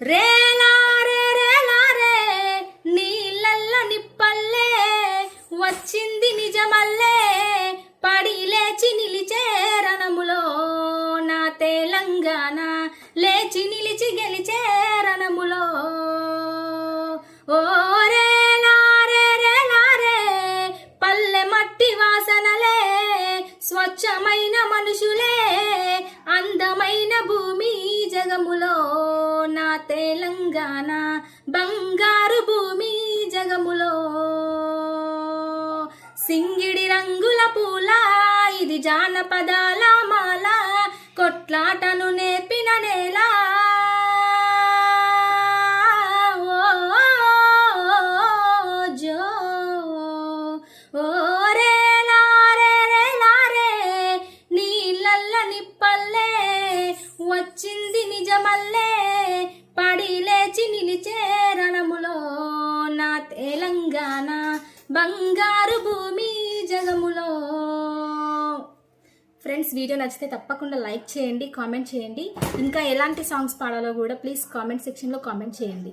రేలారే రేలారే నీళ్ళల్ల నిప్పల్లే వచ్చింది నిజమల్లే పడి లేచి నిలిచే రణములో నా తెలంగాణ లేచి నిలిచి గెలిచే రణములో ఓ రేలారే రేలారే పల్లె మట్టి వాసనలే స్వచ్ఛమైన మనుషులే అందమైన భూమి జగములో నా తెలంగాణ బంగారు భూమి జగములో సింగిడి రంగుల పూల ఇది జానపదాల మాల కొట్లాటను నేర్పిన నేల జో ఓ రేలారే రేలారే నీళ్ళల్ల నిప్పల్లే వచ్చింది నిజమల్లే పడి లేచి నిలిచే రణములో నా తెలంగాణ బంగారు భూమి జగములో. ఫ్రెండ్స్, వీడియో నచ్చితే తప్పకుండా లైక్ చేయండి, కామెంట్ చేయండి. ఇంకా ఎలాంటి సాంగ్స్ పాడాలో కూడా ప్లీజ్ కామెంట్ సెక్షన్లో కామెంట్ చేయండి.